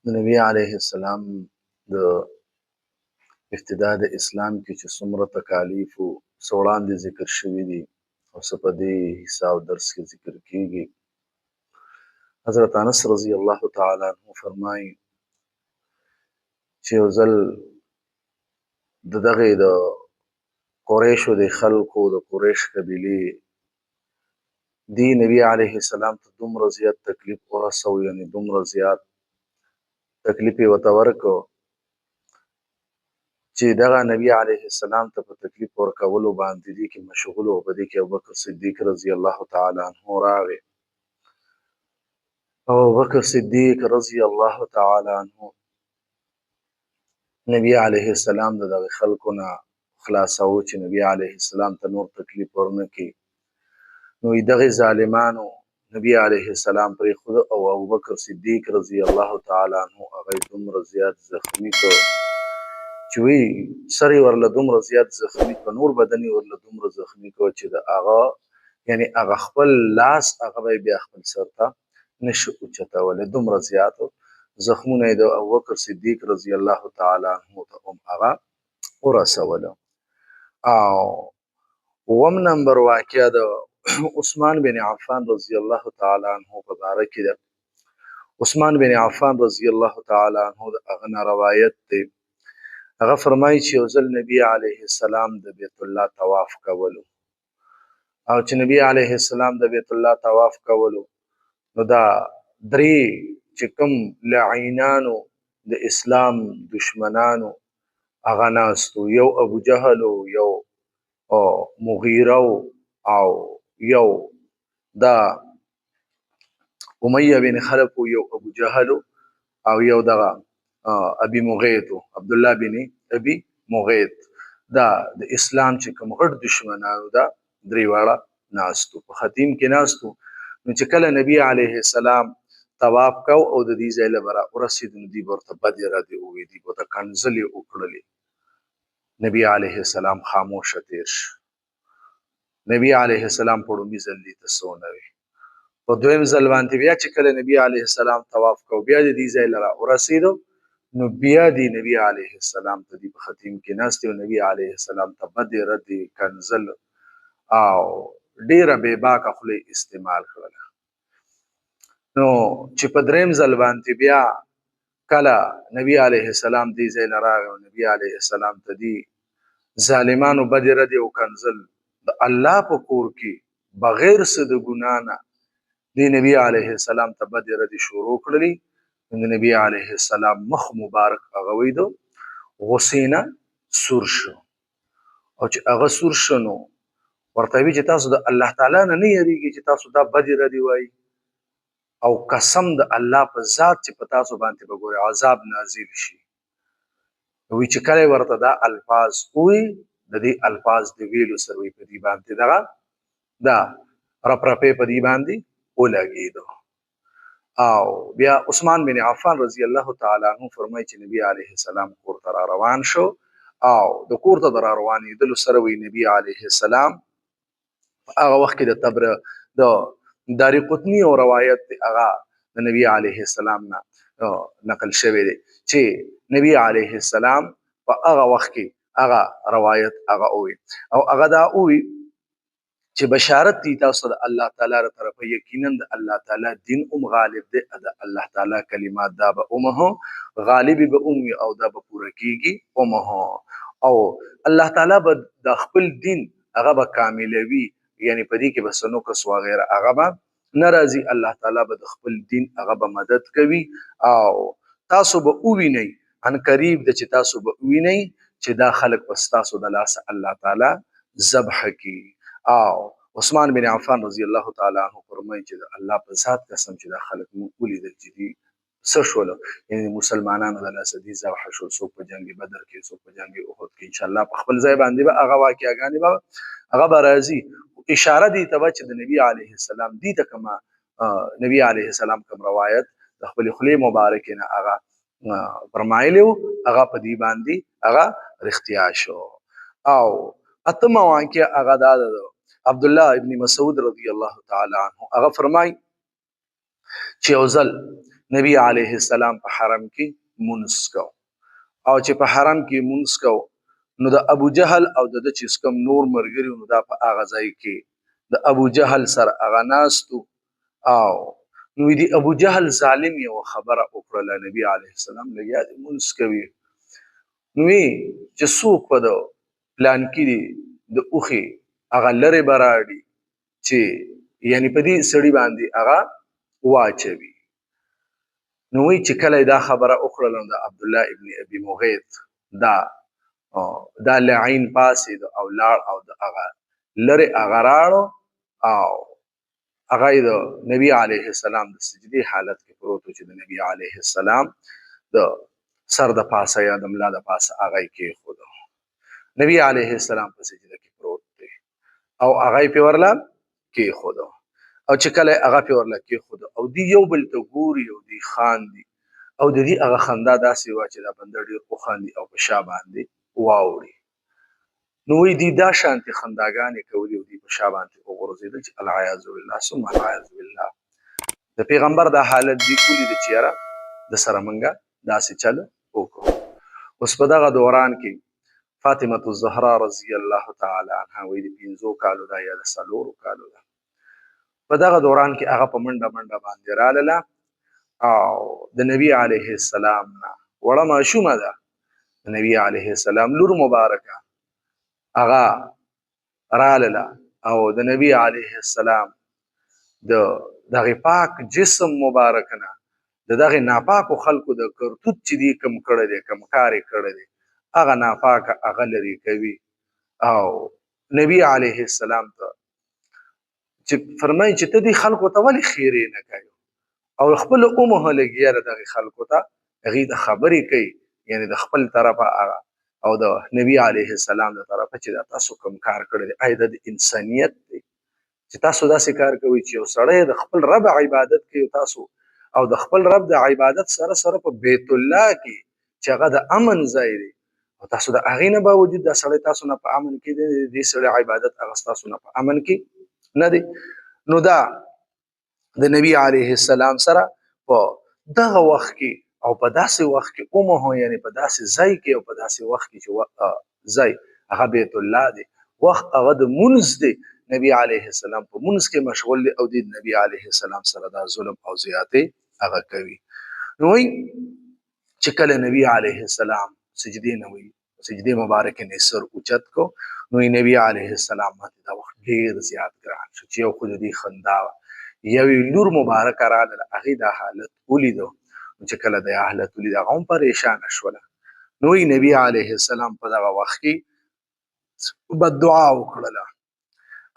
د نبی علیه السلام د ابتدا د اسلام کې چې څومره تکالیف او څه وړاندې ذکر شوي دي او څه په دې حصه او درس کې ذکر کیږي. حضرت انس رضی الله تعالی عنه فرمایي چې یو ځل د قریشو د خلکو د قریش قبیلې دی نبی علیه السلام ته دومره زیات تکلیف ورسو، یعنی دومره زیات تکلیف یې ورته ورکړ چې دغه نبی علیه السلام ته په تکلیف ورکولو باندې دي کې مشغول او په دې کې ابوبکر صدیق رضی الله تعالی عنه راغی. او ابوبکر صدیق رضی الله تعالی عنه نبی علیه السلام دغه خلکو نه خلاصو چې نبی علیه السلام ته نور تکلیف ورنکړي. نو دغه ظالمانو نبی علیه السلام پرې خود او ابوبکر صدیق رضی الله تعالی عنه هغه دومره زیات زخمی کو چې وی سری ورله دومره زیات زخمی کو، نور بدني ورله دومره زخمی کو چې د هغه یعنی هغه خپل لاس هغه بیا خپل سرته نشو اوچتولی، دومره زیات زخمونه د ابوبکر صدیق رضی الله تعالی عنه ته هم هغه ورسوله. او وم نمبر واقعه د عثمان بن عفان رضی الله تعالی عنه په باره کې ده. عثمان بن عفان رضی الله تعالی عنه د هغه روایت دی، هغه فرمایي چې یو ځل نبی علیه السلام د بیت الله طواف کولو، او چې نبی علیه السلام د بیت الله طواف کولو نو دا درې چې کوم لعینانو د اسلام دشمنانو هغه ناستو، یو ابو جهل یو مغیره او یو دا امیه بن خلف یو ابو جهل او یو دغه ابي مغیث عبد الله بن ابي مغیث، دا د اسلام چې کوم غټ دشمنانو دا درې واړه ناستو په ختیم کې ناستو. نو چې کله نبی علیه السلام طواف کو او د دې ځای لپاره ورسېد نو دوی ورته بدې ردې وویلې، دوی ورته کنځلې وکړلې. نبی علیه السلام خاموشه تیر شو. نبی علیه السلام په لومړي ځل دې ته څه ونه ویل. په دویم ځل باندې بیا چې کله نبی علیه السلام طواف کو بیا د دې ځای لپاره ورسېدو نو بیا دی نبی علیه السلام ته دی په ختیم کې ناست او نبی علیه السلام ته بدې ردې کنځل او ډیره بې باکه خوله استعمال کړله. نو چې په دریم ځل باندې بیا کله نبی علیه السلام دې ځای نه راغی او نبی علیه السلام ته دی ظالمانو بدې ردې او کنځل د الله په کور کې بغیر څه د ګناه نه دی نبی علیه السلام ته بدې ردې شروع کړلې. د نبی علیه السلام مخ مبارک هغه ویدو غصې نه سور شو، او چې هغه سور شو نو ورته وی چې تاسو د الله تعالی نه نه یریږئ چې تاسو دا بدې ردې وایي، او قسم د الله په ذات چې په تاسو باندې به ګورې عذاب نازل شي. وی چې کله ورته دا الفاظ وی د دې الفاظ د ویلو سره وی په دې باندې دغه دا رپرپې په دې باندې ولګېدو. او بیا عثمان بن عفان رضی الله تعالی عنہ فرمایي چې نبی علیه السلام کور ته را روان شو، او د کور ته را روانېدلو سره وی نبی علیه السلام هغه وخت کې د تبر د دارقطني او روایت هغه د نبی علیه السلام نه نقل شوی دی چې نبی علیه السلام په هغه وخت کې هغه روایت هغه وی او هغه دا وی چې بشارت دی تاسو د الله تعالی تر طرفه، یقینا د الله تعالی دین غالب دی، د الله تعالی کلمات دا به غالب به او دا به پوره کیږي او الله تعالی به د خپل دین هغه به کاملوي، یعنی په دې کې به سنو کس وغیرہ هغه به ناراضي، الله تعالی به د خپل دین هغه به مدد کوي او تاسو به ووینئ ان قریب د چې تاسو به ووینئ چې دا خلک پس تاسو د لاس الله تعالی ذبح کی. او عثمان بن عفان رضی الله تعالی عنہ فرمایي چې الله په ذات قسم چې دا خلک مو ولیدل چې دي څه شول، یعنی مسلمانانو د لاس دي ذبح شول، څوک په جنگ بدر کې څوک په جنگ احد کې، ان شاء الله په خپل ځای باندې به هغه واقعاګانې به هغه به راځي. اشاره دی ته چې د نبی علیه السلام دی ته کما نبی علیه السلام کوم روایت د خپل خلی مبارک نه هغه فرمایلیو هغه په دی باندې هغه رښتیا شو. او اتم واقع هغه د عبد الله ابن مسعود رضی الله تعالی عنہ هغه فرمای چې یو ځل نبی علیه السلام په حرم کې مونځ کو، او چې په حرم کې مونځ کو نو د ابو جهل او د چې کوم نور مرګري نو دا په هغه ځای کې د ابو جهل سره هغه ناستو، او نو دی ابو جهل ظالم یو خبره وکړه نبی علیه السلام لګیا دی مونځ کوي، نو چې څوک په د پلان کې د اوخي هغه لره براړي چې یعنی په دې سړی باندې هغه واچوي. نو چې کله دا خبره وکړه نو د عبد الله ابن ابي مغيث دا لعين پاسید او لاړ او د هغه لره هغه راړو، او هغه د نبی علیه السلام د سجدي حالت کې پروت چې د نبی علیه السلام د سر د پاسه یا د ملا د پاسه هغه کې خود نبی علیه السلام په سجده کې پروت دی او هغه په ورلا کې خود، او چې کله هغه په ورلا کې خود او دی یو بل ته ګوري او دی خاندي، او د دې هغه خندا داسې وا چې دا بنده ډېر خو خاندي او په شا باندې واوړي. نو وی دی دا شانتي خنداګانې کولې او دی په شا باندې وغورځېدل چې العیاذ بالله ثم العیاذ بالله. د پیغمبر دا حالت دی کولی د چیرې د سره منګه داسې چل وکړو. اوس په دغه دوران کې فاطمه الزهرا رضی الله تعالی عنها وی د 15 کالو دا یا د 4 کالو دا په دغه دوران کې هغه په منډه منډه باندې رااله، او د نبی علیه السلام نه وړه ماشومه ده، د نبی علیه السلام لور مبارکه هغه رااله، او د نبی علیه السلام د دغه پاک جسم مبارک نه د دغه ناپاکو خلکو د کرتوت چې دی کم کړی دی کم کار کړی دی هغه ناپاک هغه لري کوي، او نبی علیه السلام ته چې فرمایي چې ته دې خلکو ته ولې خیرې نه کوي او خپل امه لګیا دغه خلکو ته هغه د خبرې کوي، یعنی د خپل طرفه هغه او د نبی علیه السلام د طرفه چې تاسو کوم کار کړی دی آیا د انسانیت دی چې تاسو داسې کار کوي چې یو سړی د خپل رب عبادت کوي تاسو او د خپل رب د عبادت سره سره په بیت الله کې چې هغه د امن ځای دی او تاسو د هغې نه باوجود دا سړی تاسو نه په امن کې دی، دې سړی عبادت هغه تاسو نه په امن کې نه دی. نو دا د نبی علیه السلام سره په دغه وخت کې او په داسې وخت کې کومه یعنی په داسې ځای کې او په داسې وخت کې چې ځای هغه بیت الله دی، وخت هغه د مونځ دی، نبی علیه السلام په مونځ کې مشغول دی او د نبی علیه السلام سره دا ظلم او زیاتې هغه کوي. نو چې کله نبی علیه السلام سجدې نه وي سجدې مبارکې نه سر اوچت کو نو نبی علیه السلام باندې دا وخت ډېر زیات ګران شو چې یو خو د دې خندا یوې لور مبارکه راغله هغې دا حالت ولیدو، چې کله د حالت ولید هغه هم پریشانه شوله. نو نبی علیه السلام په دغه وخت کې بددعا وکړله،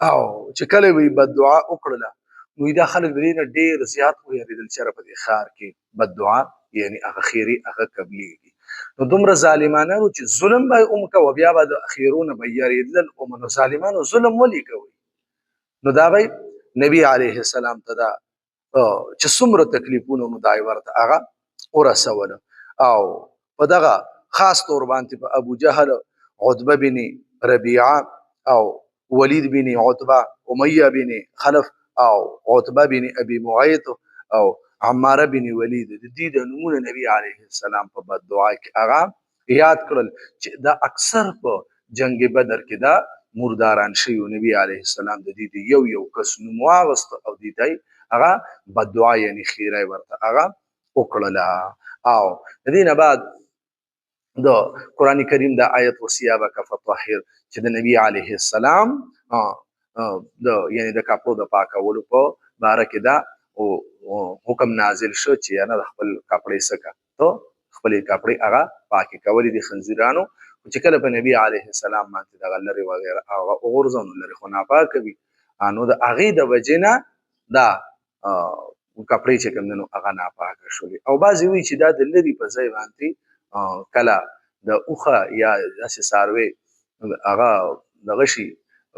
او چې کله وی بددعا وکړله نو دا خلک د دې نه ډېر زیات ویرېدل چې په دې ښار کې بددعا یعنی هغه خیري هغه قبلېږي. نو دومره ظالمانه وو چې ظلم به یې کوه بیا به د اخیرونه به یېرېدلل او نو ظالمانو ظلم ولې کوئ؟ نو دا به نبی علیه السلام ته دا چې څومره تکلیفونه نو دا یې ورته هغه ورسوله، او په دغه خاص طور باندې په ابو جهل عتبه بن ربیعه او ولید بن عتبه امیه بن خلف او عتبه بن ابي معيط او عماره بن ولید د دې د نمونه نبی علیه السلام په بددعا کې هغه یاد کړل چې دا اکثر په جنگ بدر کې دا مرداران شوي، نبی علیه السلام د دې یو یو کس نوم واغسته او د دې هغه بددعا یعنی خیره ورته هغه وکړله. او د دې نه بعد د قرآن کریم د آیت وثيابک فطهر چې د نبی علیه السلام د یعنی د کپړو د پاکولو په باره کې دا حکم نازل شو چې نه د خپل کپړې څخه ته خپلې کپړې هغه پاکې کولې د خنزیرانو، چې کله په نبی علیه السلام باندې دغه لرې وغیره هغه وغورځول نو لرې خو ناپاکه وي، نو د هغې د وجې نه دا کپړې چې کوم دی نو هغه ناپاکه شولې. او بعضې وایي چې دا د لرې په ځای باندې کله د اوښه یا داسې څاروی هغه دغه شي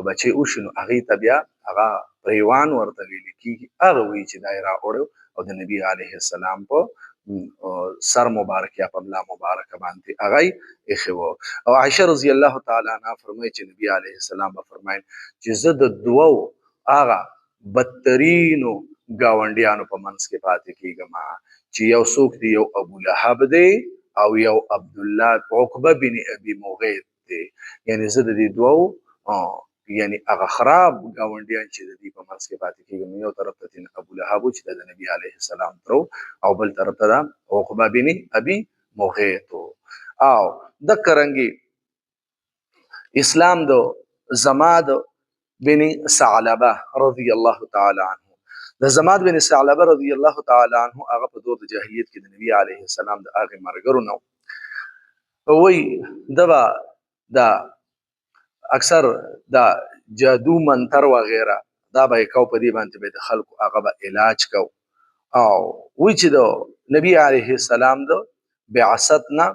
بچې وشي نو هغې ته بیا هغه پریوان ورته ویل کېږي، هغه وایي چې دا یې راوړی او د نبی علیه السلام په سر مبارک یا په ملا مبارکه باندې هغه یې ایښی و. او عایشه رضی الله تعالی عنها فرمایي چې نبی علیه السلام به فرمایل چې زه د دوو هغه بدترینو ګاونډیانو په منځ کې پاتې کېږم چې یو څوک دی، یو ابو لهب دی او یو عبد الله عقبه بن ابي معيط دی. یعنی زه د دې دوو یعنی هغه خراب ګاونډیان چې د دې په منځ کې پاتې کېږم، یو طرف ته ابو لهب چې د نبی علیه السلام ترو، او بل طرف ته عقبه بن ابي معيط. او د کرنګي اسلام دو زماد بن ثعلبه رضی الله تعالی عنه. د زماد بن ثعلبه رضی الله تعالی عنه هغه په دور د جاهلیت کې د نبی علیه السلام د هغه مرګرو نو وی دبا دا اکثر دا جادو منتر وغیرہ دا به کو په دې باندې به د خلکو هغه به علاج کو. او وی چې د نبی علیه السلام د بعثتنا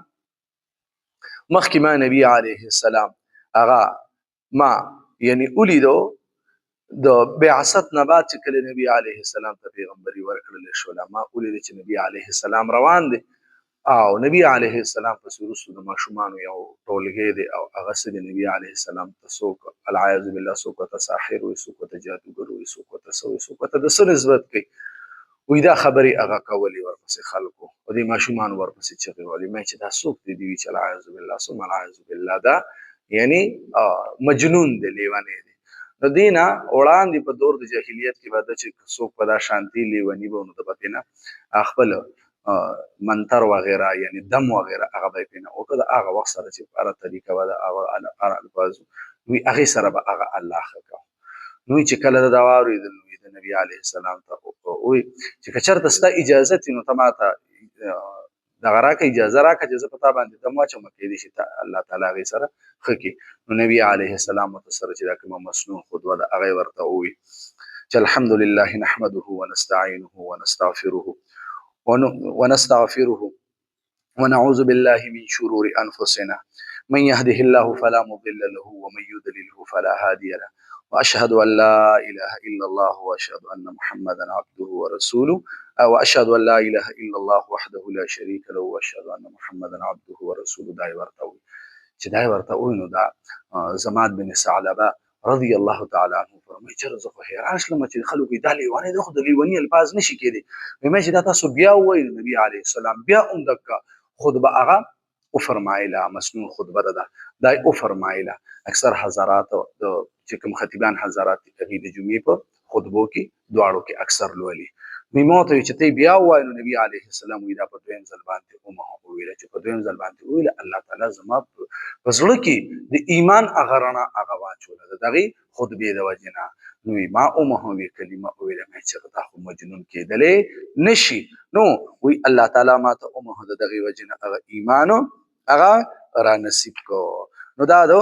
مخکې ما نبی علیه السلام هغه ما یعنی اولیدو د بعثت نه بعد چې کله نبی علیه السلام ته پیغمبري ورکړل شوله، ما ولید چې نبی علیه السلام روان دی او نبی علیه السلام په سورسو د ماشومانو یو ټولګی دی او هغه سره نبی علیه السلام ته څوک العیاذ بالله څوک ته ساحر وي، څوک ته جادوګر وي، څوک ته سوي، څوک ته د څه نسبت کوي. وی دا خبرې هغه کولی ورپسې خلکو او د ماشومانو ورپسې چغې وهلې. ما چې دا څوک دی وی چې العیاذ بالله ثم العیاذ بالله دا یعنی مجنون دی، لیونی دی. نو دینا وړاندې په دور د جاهلیت کې بعد چې څوک په دا شانتي لیونی به نو د بپینه خپل منتر وغیرہ یعنی دم وغیرہ هغه به پینه او کله هغه وخت سره چې په اړه طریقه ودا هغه الفاظ وی هغه سره به هغه الله خکا. نو چې کله دا واوري د نبی علیه السلام ته وی چې کچرته ستا اجازه نو تماته دغه راکه اجازه راکه چې زه په تا باندې دم واچوم کې دي چې الله تعالی غي سره خکې. نو نبی علیه السلام متصر چې دا کوم مسنون خطبه ده هغه ورته وی چې الحمدلله نحمده ونستعينه ونستغفره ونعوذ بالله من شرور انفسنا من يهده الله فلا مضل له ومن يضلله فلا هادي له واشهد ان لا اله الا الله واشهد ان محمدا عبده ورسوله واشهد ان لا اله الا الله وحده لا شريك له واشهد ان محمدا عبده ورسوله. دا ورته چې دا ورته نو دا زماد بن ثعلبه رضی الله تعالی عنه فرمایي چې زه خو حیران شلم چې خلکو دا لیونی د خود لیونی الفاظ نشي کېدی. مې چې دا تاسو بیا وایي نبی علیه السلام بیا دغه خطبه هغه او فرمایله مسنون خطبه ده دا او فرمایله اکثر حضرات چې کوم خطیبان حضرات کوي د جمعې په خطبو کې دواړو کې اکثر لولي. مې موته چې ته بیا وایي نبی علیه السلام وی دا په دویم ځل باندې ویل چې په دویم ځل باندې ویل الله تعالی زما په زړه کې د ایمان هغه رڼا هغه واچوله د دغې خطبې د وجې نه. نو ما وی کلمه وویله مې چې دا خو مجنون کېدلی نشي. نو وی الله تعالی ما ته د دغې وجې نه هغه ایمان هغه را نصیب کو. نو دا دو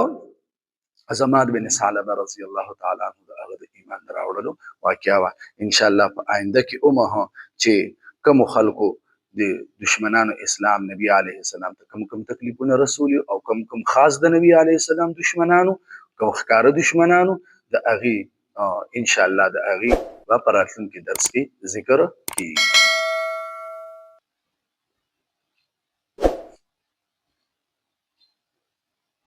زماد بن ثعلبه رضی الله تعالی عنه د هغه د ایمان راوړلو واقعه وه. انشاءالله په آینده کې چې کوم خلکو د دشمنانو اسلام نبی علیه السلام ته کوم تکلیفونه رسولي او کوم خاص د نبی علیه السلام دشمنانو کوم ښکاره دشمنانو د هغې انشاءالله د هغې به په راتلونکي درس کې ذکر کیږي.